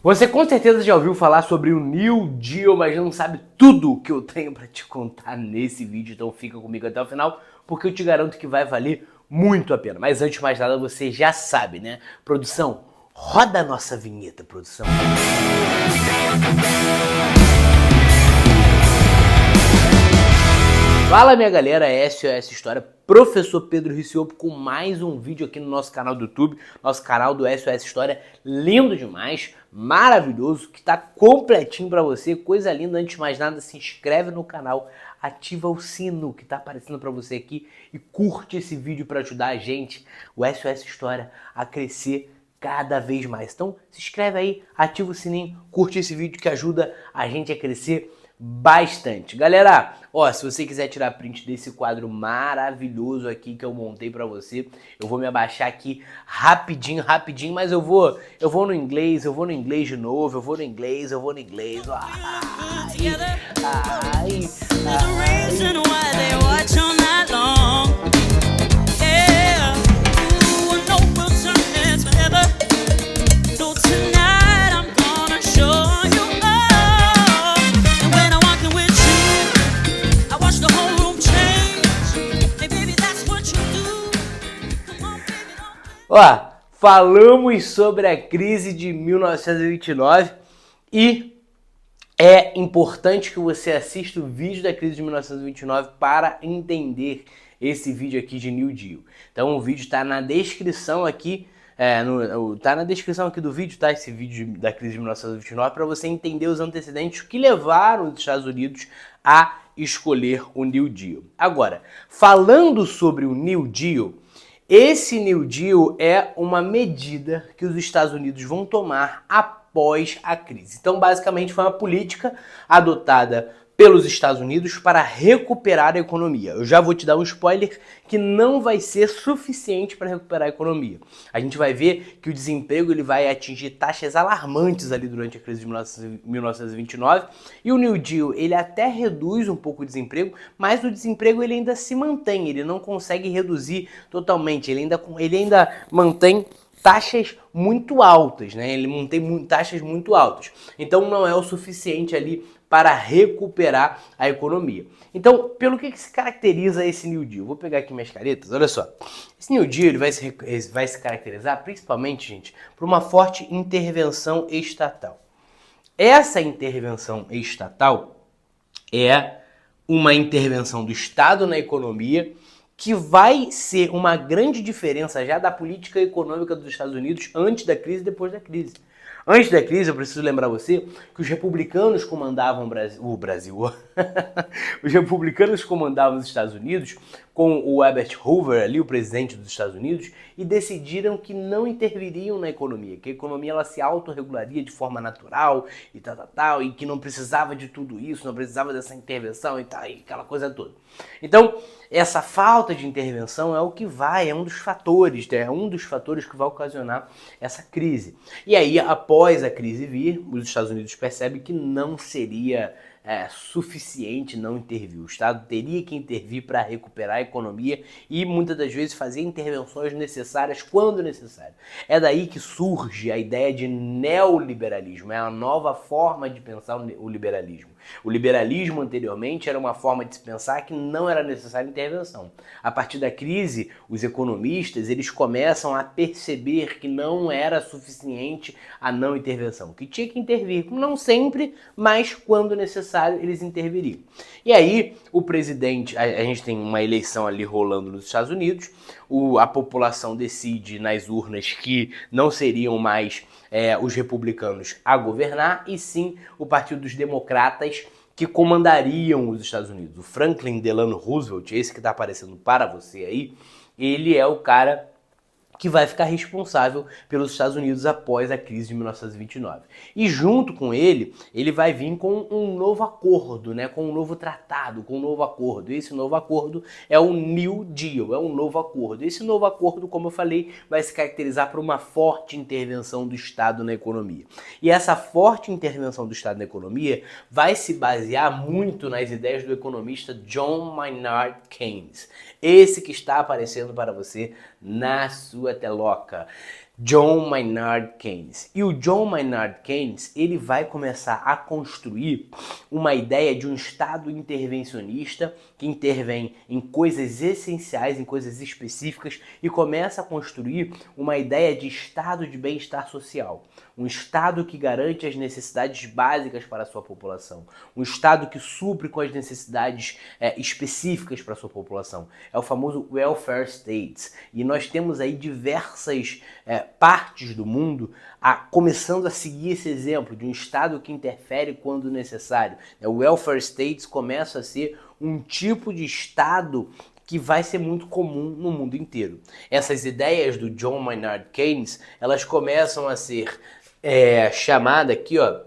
Você com certeza já ouviu falar sobre o New Deal, mas não sabe tudo o que eu tenho para te contar nesse vídeo, então fica comigo até o final, porque eu te garanto que vai valer muito a pena. Mas antes de mais nada, você já sabe, né? Produção, roda a nossa vinheta, produção. Fala minha galera, SOS História, Professor Pedro Ricciolo com mais um vídeo aqui no nosso canal do YouTube, nosso canal do SOS História, lindo demais, maravilhoso, que tá completinho pra você, coisa linda. Antes de mais nada, se inscreve no canal, ativa o sino que tá aparecendo pra você aqui e curte esse vídeo pra ajudar a gente, o SOS História, a crescer cada vez mais. Então se inscreve aí, ativa o sininho, curte esse vídeo que ajuda a gente a crescer bastante. Galera, ó, se você quiser tirar print desse quadro maravilhoso aqui que eu montei pra você, eu vou me abaixar aqui rapidinho, mas eu vou no inglês, de novo, eu vou no inglês. Ai. Ó, falamos sobre a crise de 1929 e é importante que você assista o vídeo da crise de 1929 para entender esse vídeo aqui de New Deal. Então o vídeo está na descrição aqui, tá na descrição aqui do vídeo, tá? Esse vídeo da crise de 1929 para você entender os antecedentes que levaram os Estados Unidos a escolher o New Deal. Agora, falando sobre o New Deal, esse New Deal é uma medida que os Estados Unidos vão tomar após a crise. Então, basicamente, foi uma política adotada pelos Estados Unidos para recuperar a economia. Eu já vou te dar um spoiler que não vai ser suficiente para recuperar a economia. A gente vai ver que o desemprego ele vai atingir taxas alarmantes ali durante a crise de 1929 e o New Deal ele até reduz um pouco o desemprego, mas o desemprego ele ainda se mantém, ele não consegue reduzir totalmente, ele ainda mantém taxas muito altas, né? Ele mantém taxas muito altas. Então não é o suficiente ali para recuperar a economia. Então, pelo que se caracteriza esse New Deal? Vou pegar aqui minhas caretas, olha só. Esse New Deal ele vai se caracterizar principalmente, gente, por uma forte intervenção estatal. Essa intervenção estatal é uma intervenção do Estado na economia que vai ser uma grande diferença já da política econômica dos Estados Unidos antes da crise e depois da crise. Antes da crise, eu preciso lembrar você que os republicanos comandavam o Brasil. Os republicanos comandavam os Estados Unidos com o Herbert Hoover, ali o presidente dos Estados Unidos, e decidiram que não interviriam na economia, que a economia ela se autorregularia de forma natural e tal, e que não precisava de tudo isso, não precisava dessa intervenção e tal, e aquela coisa toda. Então, essa falta de intervenção é um dos fatores que vai ocasionar essa crise. E aí, após a crise vir, os Estados Unidos percebem que não seria suficiente não intervir. O Estado teria que intervir para recuperar a economia e muitas das vezes fazer intervenções necessárias quando necessário. É daí que surge a ideia de neoliberalismo, é a nova forma de pensar o liberalismo. O liberalismo anteriormente era uma forma de se pensar que não era necessária intervenção. A partir da crise, os economistas eles começam a perceber que não era suficiente a não intervenção, que tinha que intervir, não sempre, mas quando necessário eles interviriam. E aí o presidente, a gente tem uma eleição ali rolando nos Estados Unidos, a população decide nas urnas que não seriam mais os republicanos a governar, e sim o Partido dos Democratas que comandariam os Estados Unidos. O Franklin Delano Roosevelt, esse que está aparecendo para você aí, ele é o cara que vai ficar responsável pelos Estados Unidos após a crise de 1929. E junto com ele vai vir com um novo acordo, né? Com um novo tratado, com um novo acordo. E esse novo acordo é o New Deal, é um novo acordo. Esse novo acordo, como eu falei, vai se caracterizar por uma forte intervenção do Estado na economia. E essa forte intervenção do Estado na economia vai se basear muito nas ideias do economista John Maynard Keynes. Esse que está aparecendo para você na sua teloca. John Maynard Keynes. E o John Maynard Keynes, ele vai começar a construir uma ideia de um Estado intervencionista que intervém em coisas essenciais, em coisas específicas e começa a construir uma ideia de Estado de bem-estar social. Um Estado que garante as necessidades básicas para a sua população. Um Estado que supre com as necessidades específicas para a sua população. É o famoso welfare states. E nós temos aí diversas partes do mundo começando a seguir esse exemplo de um Estado que interfere quando necessário. O welfare states começa a ser um tipo de Estado que vai ser muito comum no mundo inteiro. Essas ideias do John Maynard Keynes, elas começam a ser chamadas aqui, ó,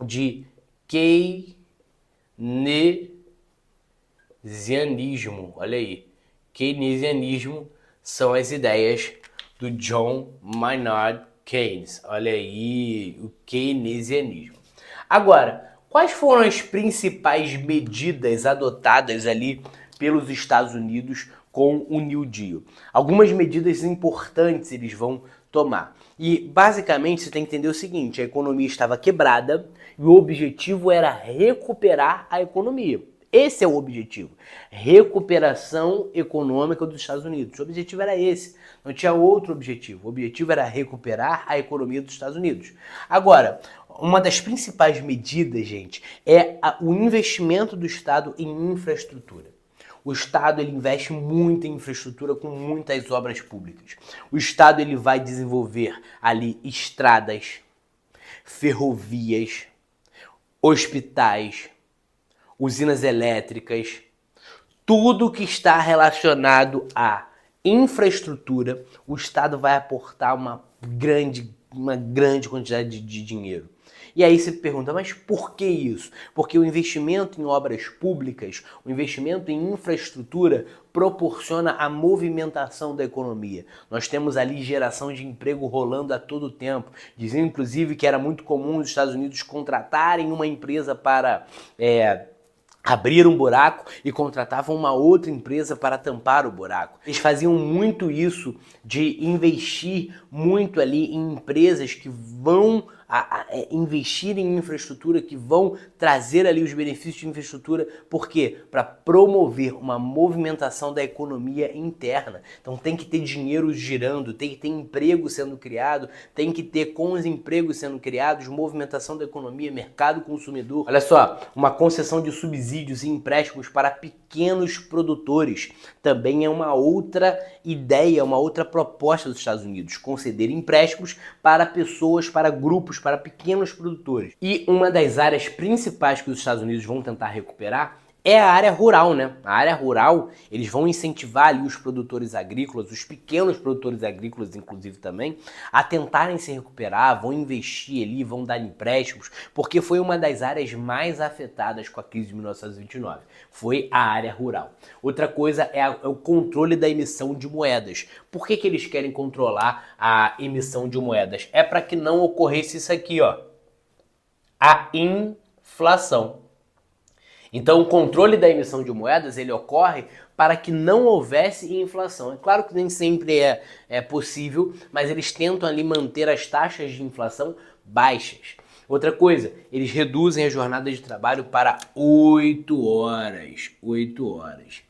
de keynesianismo. Olha aí, keynesianismo são as ideias do John Maynard Keynes. Olha aí, o keynesianismo. Agora, quais foram as principais medidas adotadas ali pelos Estados Unidos com o New Deal? Algumas medidas importantes eles vão tomar. E basicamente você tem que entender o seguinte: a economia estava quebrada e o objetivo era recuperar a economia. Esse é o objetivo. Recuperação econômica dos Estados Unidos. O objetivo era esse. Não tinha outro objetivo. O objetivo era recuperar a economia dos Estados Unidos. Agora, uma das principais medidas, gente, é o investimento do Estado em infraestrutura. O Estado ele investe muito em infraestrutura com muitas obras públicas. O Estado ele vai desenvolver ali estradas, ferrovias, hospitais, usinas elétricas, tudo que está relacionado à infraestrutura, o Estado vai aportar uma grande quantidade de dinheiro. E aí você pergunta, mas por que isso? Porque o investimento em obras públicas, o investimento em infraestrutura proporciona a movimentação da economia. Nós temos ali geração de emprego rolando a todo tempo. Dizem inclusive que era muito comum os Estados Unidos contratarem uma empresa para abrir um buraco e contratavam uma outra empresa para tampar o buraco. Eles faziam muito isso de investir muito ali em empresas que vão investir em infraestrutura, que vão trazer ali os benefícios de infraestrutura. Por quê? Para promover uma movimentação da economia interna. Então tem que ter dinheiro girando, tem que ter emprego sendo criado, tem que ter, com os empregos sendo criados, movimentação da economia, mercado consumidor. Olha só, uma concessão de subsídios e empréstimos para pequenos produtores também é uma outra ideia, uma outra proposta dos Estados Unidos, conceder empréstimos para pessoas, para grupos, para pequenos produtores. E uma das áreas principais que os Estados Unidos vão tentar recuperar é a área rural, né? A área rural, eles vão incentivar ali os produtores agrícolas, os pequenos produtores agrícolas, inclusive também, a tentarem se recuperar, vão investir ali, vão dar empréstimos, porque foi uma das áreas mais afetadas com a crise de 1929. Foi a área rural. Outra coisa é o controle da emissão de moedas. Por que eles querem controlar a emissão de moedas? É para que não ocorresse isso aqui, ó, a inflação. Então, o controle da emissão de moedas, ele ocorre para que não houvesse inflação. É claro que nem sempre é possível, mas eles tentam ali manter as taxas de inflação baixas. Outra coisa, eles reduzem a jornada de trabalho para 8 horas. 8 horas.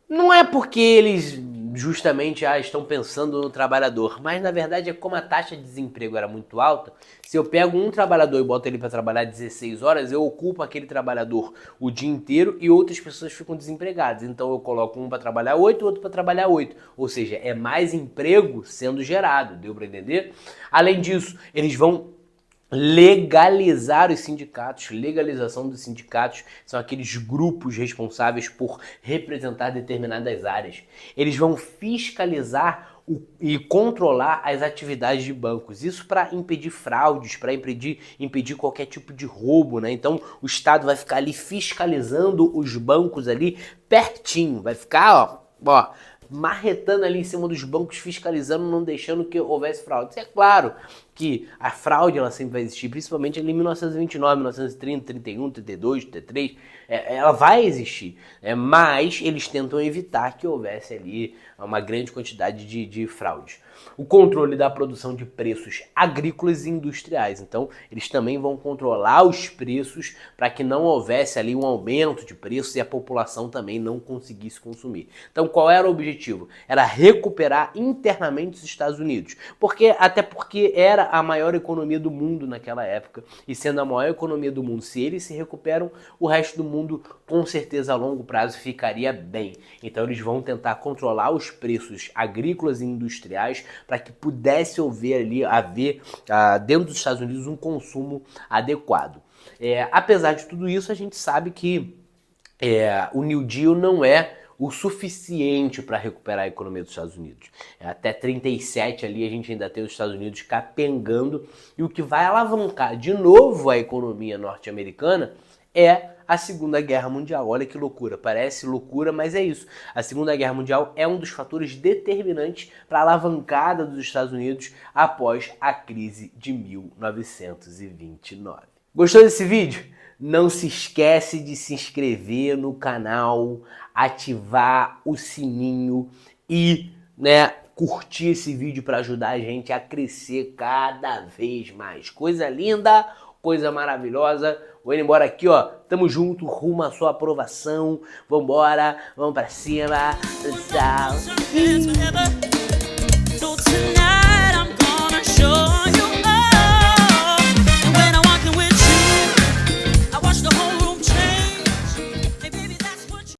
Não é porque eles justamente estão pensando no trabalhador, mas na verdade é como a taxa de desemprego era muito alta. Se eu pego um trabalhador e boto ele para trabalhar 16 horas, eu ocupo aquele trabalhador o dia inteiro e outras pessoas ficam desempregadas. Então eu coloco um para trabalhar 8, outro para trabalhar 8. Ou seja, é mais emprego sendo gerado, deu para entender? Além disso, eles vão legalizar os sindicatos. Legalização dos sindicatos são aqueles grupos responsáveis por representar determinadas áreas. Eles vão fiscalizar e controlar as atividades de bancos. Isso para impedir fraudes, para impedir qualquer tipo de roubo, né? Então o Estado vai ficar ali fiscalizando os bancos ali pertinho, vai ficar, ó, marretando ali em cima dos bancos, fiscalizando, não deixando que houvesse fraude. É claro que a fraude ela sempre vai existir, principalmente ali em 1929, 1930, 31, 32, 33, ela vai existir, mas eles tentam evitar que houvesse ali uma grande quantidade de fraudes. o controle da produção de preços agrícolas e industriais. Então, eles também vão controlar os preços para que não houvesse ali um aumento de preços e a população também não conseguisse consumir. Então, qual era o objetivo? Era recuperar internamente os Estados Unidos, até porque era a maior economia do mundo naquela época, e sendo a maior economia do mundo, se eles se recuperam, o resto do mundo com certeza a longo prazo ficaria bem. Então eles vão tentar controlar os preços agrícolas e industriais para que pudesse haver dentro dos Estados Unidos um consumo adequado. Apesar de tudo isso, a gente sabe que o New Deal não é o suficiente para recuperar a economia dos Estados Unidos. Até 37 ali a gente ainda tem os Estados Unidos capengando, e o que vai alavancar de novo a economia norte-americana é a Segunda Guerra Mundial. Olha que loucura, parece loucura, mas é isso. A Segunda Guerra Mundial é um dos fatores determinantes para a alavancada dos Estados Unidos após a crise de 1929. Gostou desse vídeo? Não se esquece de se inscrever no canal, ativar o sininho e, curtir esse vídeo para ajudar a gente a crescer cada vez mais. Coisa linda, coisa maravilhosa. Vou indo embora aqui, ó. Tamo junto, rumo à sua aprovação. Vambora, vamos pra cima. Tchau.